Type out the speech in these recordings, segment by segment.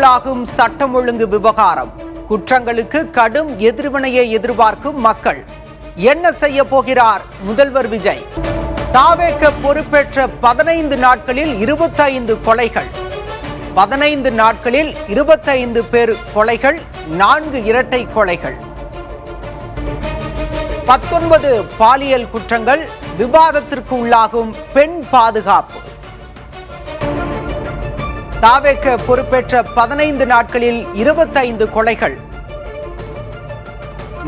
அதிர்ச்சிக்குள்ளாகும் சட்டம் ஒழுங்கு விவகாரம். குற்றங்களுக்கு கடும் எதிர்வினையை எதிர்பார்க்கும் மக்கள். என்ன செய்ய போகிறார் முதல்வர் விஜய்? தாவேக பொறுப்பேற்ற 15 நாட்களில் 25 கொலைகள். 15 நாட்களில் 25 பேர் கொலைகள், 4 இரட்டை கொலைகள், 19 பாலியல் குற்றங்கள், விவாதத்திற்கு உள்ளாகும் பெண் பாதுகாப்பு. தாவேக பொறுப்பேற்ற 15 நாட்களில் 25 கொலைகள்,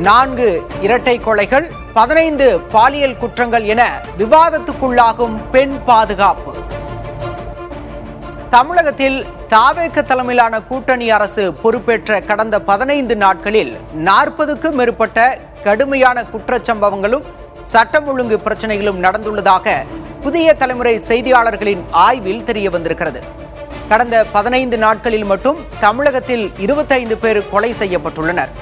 4 இரட்டை கொலைகள், 15 பாலியல் குற்றங்கள் என விவாதத்துக்குள்ளாகும் பெண் பாதுகாப்பு. தமிழகத்தில் தாவேக தலைமையிலான கூட்டணி அரசு பொறுப்பேற்ற கடந்த 15 நாட்களில் 40க்கும் மேற்பட்ட கடுமையான குற்றச்சம்பவங்களும் சட்டம் ஒழுங்கு பிரச்சனைகளும் நடந்துள்ளதாக புதிய தலைமுறை செய்தியாளர்களின் ஆய்வில் தெரிய வந்திருக்கிறது. கடந்த 15 நாட்களில் மட்டும் தமிழகத்தில் 25 பேர் கொலை செய்யப்பட்டுள்ளனர்.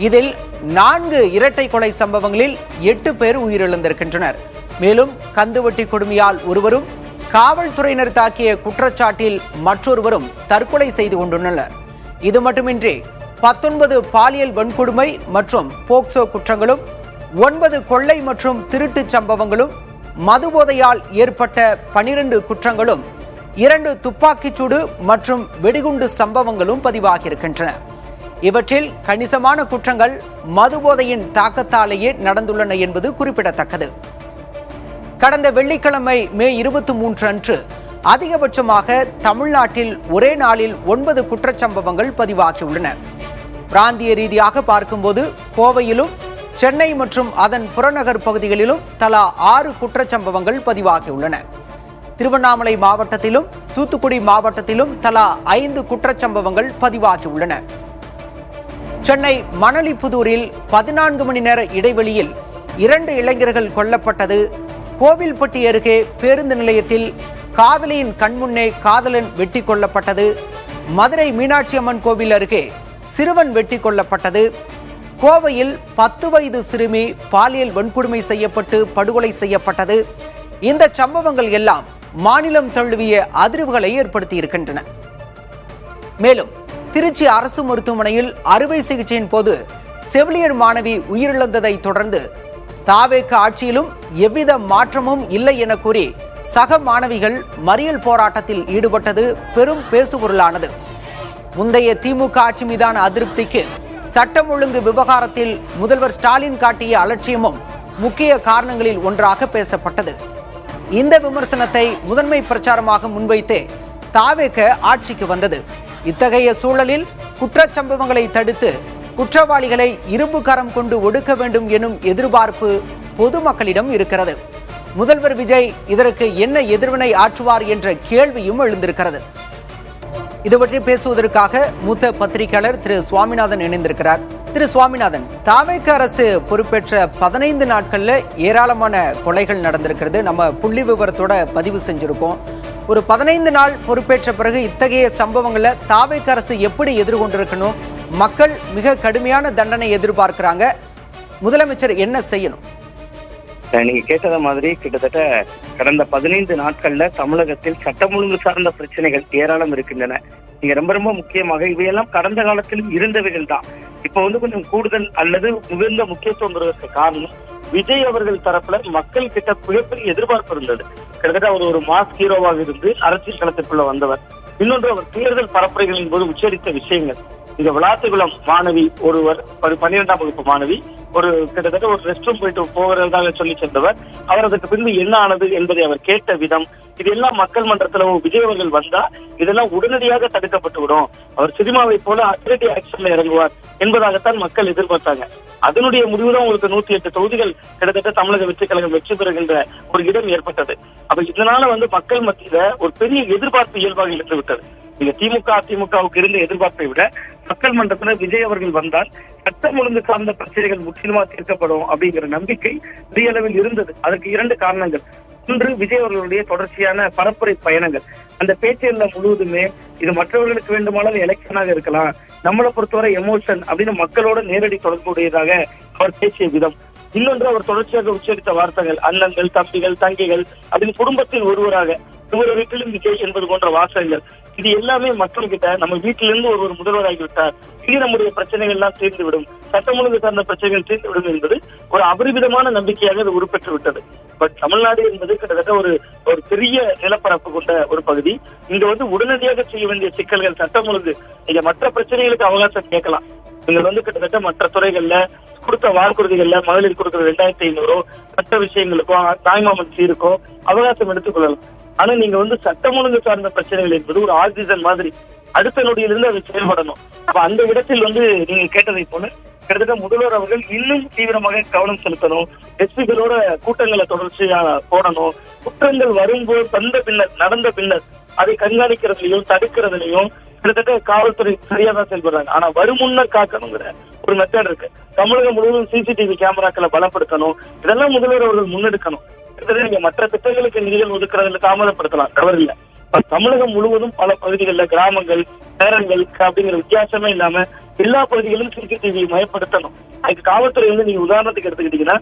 இதில் 4 இரட்டை கொலை சம்பவங்களில் 8 பேர் உயிரிழந்திருக்கின்றனர். மேலும் கந்துவட்டி கொடுமையால் ஒருவரும், காவல்துறையினர் தாக்கிய குற்றச்சாட்டில் மற்றொருவரும் தற்கொலை செய்து கொண்டுள்ளனர். இது மட்டுமின்றி 19 பாலியல் வன்கொடுமை மற்றும் போக்சோ குற்றங்களும், 9 கொள்ளை மற்றும் திருட்டு சம்பவங்களும், மதுபோதையால் ஏற்பட்ட 12 குற்றங்களும், 2 துப்பாக்கிச்சூடு மற்றும் வெடிகுண்டு சம்பவங்களும் பதிவாகியிருக்கின்றன. இவற்றில் கணிசமான குற்றங்கள் மதுபோதையின் தாக்கத்தாலேயே நடந்துள்ளன என்பது குறிப்பிடத்தக்கது. கடந்த வெள்ளிக்கிழமை மே 23 அன்று அதிகபட்சமாக தமிழ்நாட்டில் ஒரே நாளில் 9 குற்றச்சம்பவங்கள் பதிவாகியுள்ளன. பிராந்திய ரீதியாக பார்க்கும்போது கோவையிலும், சென்னை மற்றும் அதன் புறநகர் பகுதிகளிலும் தலா 6 குற்றச்சம்பவங்கள் பதிவாகியுள்ளன. திருவண்ணாமலை மாவட்டத்திலும் தூத்துக்குடி மாவட்டத்திலும் தலா 5 குற்றச்சம்பவங்கள் பதிவாகியுள்ளன. சென்னை மணலிப்புதூரில் 14 மணி நேர இடைவெளியில் 2 இளைஞர்கள் கொல்லப்பட்டது. கோவில்பட்டி அருகே பேருந்து நிலையத்தில் காதலியின் கண்முன்னே காதலன் வெட்டி கொல்லப்பட்டது. மதுரை மீனாட்சி அம்மன் கோவில் அருகே சிறுவன் வெட்டி கொல்லப்பட்டது. கோவையில் 10 வயது சிறுமி பாலியல் வன்கொடுமை செய்யப்பட்டு படுகொலை செய்யப்பட்டது. இந்த சம்பவங்கள் எல்லாம் மாநிலம் தழுவிய அதிர்வுகளை ஏற்படுத்தி இருக்கின்றன. மேலும் திருச்சி அரசு மருத்துவமனையில் அறுவை சிகிச்சையின் போது செவிலியர் மாணவி உயிரிழந்ததை தொடர்ந்து தாவேக ஆட்சியிலும் எவ்வித மாற்றமும் இல்லை என கூறி சக மாணவிகள் மறியல் போராட்டத்தில் ஈடுபட்டது பெரும் பேசுபொருளானது. முந்தைய திமுக ஆட்சி மீதான அதிருப்திக்கு சட்டம் ஒழுங்கு விவகாரத்தில் முதல்வர் ஸ்டாலின் காட்டிய அலட்சியமும் முக்கிய காரணங்களில் ஒன்றாக பேசப்பட்டது. இந்த விமர்சனத்தை முதன்மை பிரச்சாரமாக முன்வைத்தே தாவேக ஆட்சிக்கு வந்தது. இத்தகைய சூழலில் குற்றச்சம்பவங்களை தடுத்து குற்றவாளிகளை இரும்பு கரம் கொண்டு ஒடுக்க வேண்டும் எனும் எதிர்பார்ப்பு பொதுமக்களிடம் இருக்கிறது. முதல்வர் விஜய் இதற்கு என்ன எதிர்வினை ஆற்றுவார் என்ற கேள்வியும் எழுந்திருக்கிறது. இது பற்றி பேசுவதற்காக மூத்த பத்திரிகையாளர் திரு சுவாமிநாதன் இணைந்திருக்கிறார். திரு சுவாமிநாதன், தாவேக அரசு பொறுப்பேற்ற 15 நாட்கள்ல ஏராளமான கொலைகள் நடந்திருக்கிறது. நம்ம புள்ளி விவரத்தோட பதிவு செஞ்சிருக்கோம். ஒரு 15 நாள் பொறுப்பேற்ற பிறகு இத்தகைய சம்பவங்களை தாவேக அரசு எப்படி எதிர்கொண்டிருக்கணும்? மக்கள் மிக கடுமையான தண்டனை எதிர்பார்க்கிறாங்க. முதலமைச்சர் என்ன செய்யணும்? நீங்க கேட்டத மாதிரி கிட்டத்தட்ட கடந்த 15 நாட்கள்ல தமிழகத்தில் சட்டம் ஒழுங்கு சார்ந்த பிரச்சனைகள் ஏராளம் இருக்கின்றன. நீங்க ரொம்ப ரொம்ப முக்கியமாக இவையெல்லாம் கடந்த காலத்திலும் இருந்தவைகள் தான். இப்ப கொஞ்சம் கூடுதல் அல்லது மிகுந்த முக்கியத்துவம் பெறுவதற்கு காரணம் விஜய் அவர்கள் தரப்புல மக்கள் கிட்ட மிகப்பெரிய எதிர்பார்ப்பு இருந்தது. கிட்டத்தட்ட அவர் ஒரு மாஸ் ஹீரோவாக இருந்து அரசியல் களத்திற்குள்ள வந்தவர். இன்னொன்று, அவர் தேர்தல் பரப்புரைகளின் போது உச்சரித்த விஷயங்கள். இங்க விளாத்திகுளம் மாணவி ஒருவர் 12ஆம் வகுப்பு மாணவி கிட்டத்தட்ட ஒரு ரெஸ்ட் ரூம் போயிட்டு போகிறதாக சொல்லி சென்றவர். அவர் அதற்கு பின்பு என்ன ஆனது என்பதை அவர் கேட்ட விதம், இதெல்லாம் மக்கள் மன்றத்துல விஜய் அவர்கள் வந்தா இதெல்லாம் உடனடியாக தடுக்கப்பட்டு விடும், அவர் சினிமாவை போல அதிரடி ஆக்ஷன்ல இறங்குவார் என்பதாகத்தான் மக்கள் எதிர்பார்த்தாங்க. அதனுடைய முடிவுதான் 108 தொகுதிகள் கிட்டத்தட்ட தமிழக வெற்றி கழகம் வெற்றி பெறுகின்ற ஒரு இடம் ஏற்பட்டது. அப்ப இதனால மக்கள் மத்தியில ஒரு பெரிய எதிர்பார்ப்பு இயல்பாக இருந்து விட்டது. நீங்க திமுக அதிமுகவுக்கு இருந்த எதிர்பார்ப்பை விட மக்கள் மன்றத்துல விஜய் அவர்கள் வந்தால் சட்டம் ஒழுங்கு சார்ந்த பிரச்சனைகள் முற்றிலுமா தீர்க்கப்படும் அப்படிங்கிற நம்பிக்கை பெரிய அளவில் இருந்தது. அதற்கு 2 காரணங்கள். ஒன்று, விஜய் அவர்களுடைய தொடர்ச்சியான பரப்புரை பயணங்கள். அந்த பேச்சுகள் முழுவதுமே இது மற்றவர்களுக்கு வேண்டுமானால் எலெக்ஷனாக இருக்கலாம், நம்மளை பொறுத்தவரை எமோஷன் அப்படின்னு மக்களோட நேரடி தொடர்புடையதாக அவர் பேசிய விதம். இன்னொன்று, அவர் தொடர்ச்சியாக உச்சரித்த வார்த்தைகள், அண்ணன்கள், தம்பிகள், தங்கைகள் அப்படின்னு குடும்பத்தில் ஒருவராக ஒவ்வொரு வீட்டிலும் விஜய் என்பது போன்ற வாசகங்கள், இது எல்லாமே மக்கள்கிட்ட நம்ம வீட்டிலிருந்து ஒரு முதல்வராகிவிட்டார், இது நம்முடைய பிரச்சனைகள் எல்லாம் தீர்ந்து விடும், சட்டம் ஒழுங்கு சார்ந்த பிரச்சனைகள் தீர்ந்து விடும் என்பது ஒரு அபரிமிதமான நம்பிக்கையாக அது உருப்பெற்று விட்டது. பட் தமிழ்நாடு என்பது கிட்டத்தட்ட ஒரு பெரிய நிலப்பரப்பு கொண்ட ஒரு பகுதி. இங்க உடனடியாக செய்ய வேண்டிய சிக்கல்கள் சட்டம் ஒழுங்கு, நீங்க மற்ற பிரச்சனைகளுக்கு அவகாசம் கேட்கலாம். நீங்க கிட்டத்தட்ட மற்ற துறைகள்ல கொடுத்த வாக்குறுதிகள்ல மகளிர் கொடுக்கிற 2500 மற்ற விஷயங்களுக்கோ தாய்மாமன் சீருக்கோ அவகாசம் எடுத்துக் கொள்ளலாம். ஆனா நீங்க சட்டம் ஒழுங்கு சார்ந்த பிரச்சனைகள் என்பது ஒரு ஆக்சிஜன் மாதிரி அடுத்த நொடியிலிருந்து அது செயல்படணும். அப்ப அந்த இடத்தில் நீங்க கேட்டதை போல கிட்டத்தட்ட முதல்வர் அவர்கள் இன்னும் தீவிரமாக கவனம் செலுத்தணும். எஸ்பிகளோட கூட்டங்களை தொடர்ச்சியா போடணும். குற்றங்கள் வரும்போது நடந்த பின்னர் அதை கண்காணிக்கிறதுலையும் தடுக்கிறதுலையும் கிட்டத்தட்ட காவல்துறை சரியா தான் செயல்படுறாங்க. ஆனா வரும் முன்னர் காக்கணுங்கிற ஒரு மெத்தட் இருக்கு. தமிழகம் முழுவதும் சிசிடிவி கேமராக்களை பலப்படுத்தணும். இதெல்லாம் முதல்வர் அவர்கள் முன்னெடுக்கணும். கிட்டத்தட்ட நீங்க மற்ற திட்டங்களுக்கு நிதிகள் ஒதுக்குறதுல தாமதப்படுத்தலாம், தவறில்லை. தமிழகம் முழுவதும் பல பகுதிகளில் கிராமங்கள் நேரங்கள் அப்படிங்கிற வித்தியாசமே இல்லாம எல்லா பகுதிகளிலும் சிசிடிவி மயப்படுத்தணும். அதுக்கு காவல்துறை நீங்க உதாரணத்துக்கு எடுத்துக்கிட்டீங்கன்னா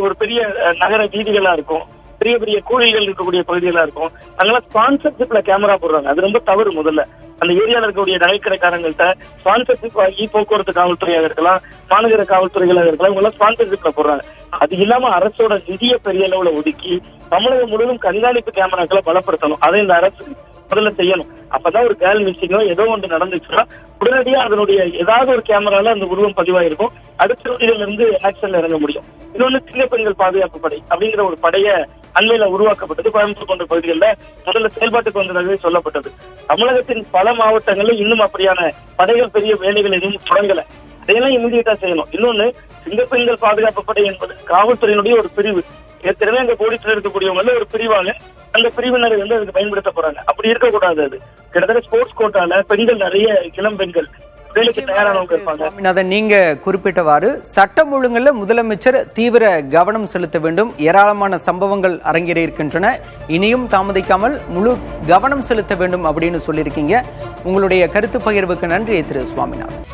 ஒரு பெரிய நகர வீதிகளா இருக்கும், பெரிய பெரிய கோயில்கள் இருக்கக்கூடிய பகுதிகளா இருக்கும், அங்கெல்லாம் ஸ்பான்சர்ஷிப்ல கேமரா போடுறாங்க. அது ரொம்ப தவறு. முதல்ல அந்த ஏரியால இருக்கக்கூடிய நகைக்கடைக்காரங்கள்ட்ட ஸ்பான்சர்ஷிப் ஆகி போக்குவரத்து காவல்துறையாக இருக்கலாம், மாநகர காவல்துறைகளாக இருக்கலாம், இவங்க ஸ்பான்சர்ஷிப்ல போடுறாங்க. அது இல்லாம அரசோட நிதியை பெரிய அளவுல ஒதுக்கி தமிழகம் முழுவதும் கண்காணிப்பு கேமராக்களை பலப்படுத்தணும். அதை இந்த அரசு முதல்ல செய்யணும். அப்பதான் ஒரு கேர்ள் மிஸ்ஸிங்கோ ஏதோ ஒன்று நடந்துச்சுன்னா உடனடியா அதனுடைய ஏதாவது ஒரு கேமரால அந்த உருவம் பதிவாயிருக்கும். அடுத்த நொடியில இருந்து ஆக்ஷன்ல இறங்க முடியும். இன்னொன்னு சின்ன பெண்கள் பாதுகாப்பு படை அப்படிங்கிற ஒரு படைய அண்மையில உருவாக்கப்பட்டது. கோயம்புத்தூர் போன்ற பகுதிகளில் முதல்ல செயல்பாட்டுக்கு வந்ததாகவே சொல்லப்பட்டது. தமிழகத்தின் பல மாவட்டங்களில் இன்னும் அப்படியான படைகள் பெரிய வேலைகள் எதுவும் தொடங்கல. அதையெல்லாம் இமீடியட்டா செய்யணும். இன்னொன்னு சிங்க பெண்கள் பாதுகாப்பு படை என்பது காவல்துறையினுடைய ஒரு பிரிவு. ஏற்கனவே அங்க போலீஸ்ல இருக்கக்கூடியவங்க ஒரு பிரிவாக அந்த பிரிவினரை அதுக்கு பயன்படுத்த போறாங்க. அப்படி இருக்கக்கூடாது. அது கிட்டத்தட்ட ஸ்போர்ட்ஸ் கோட்டால பெண்கள் நிறைய இளம் பெண்கள் வேலைக்கு தயாரானவங்க இருப்பாங்க. நீங்க குறிப்பிட்டவாறு சட்டம் ஒழுங்குல முதலமைச்சர் தீவிர கவனம் செலுத்த வேண்டும். ஏராளமான சம்பவங்கள் அரங்கேறி இருக்கின்றன. இனியும் தாமதிக்காமல் முழு கவனம் செலுத்த வேண்டும் அப்படின்னு சொல்லியிருக்கீங்க. உங்களுடைய கருத்து பகிர்வுக்கு நன்றி திரு சுவாமிநாதன்.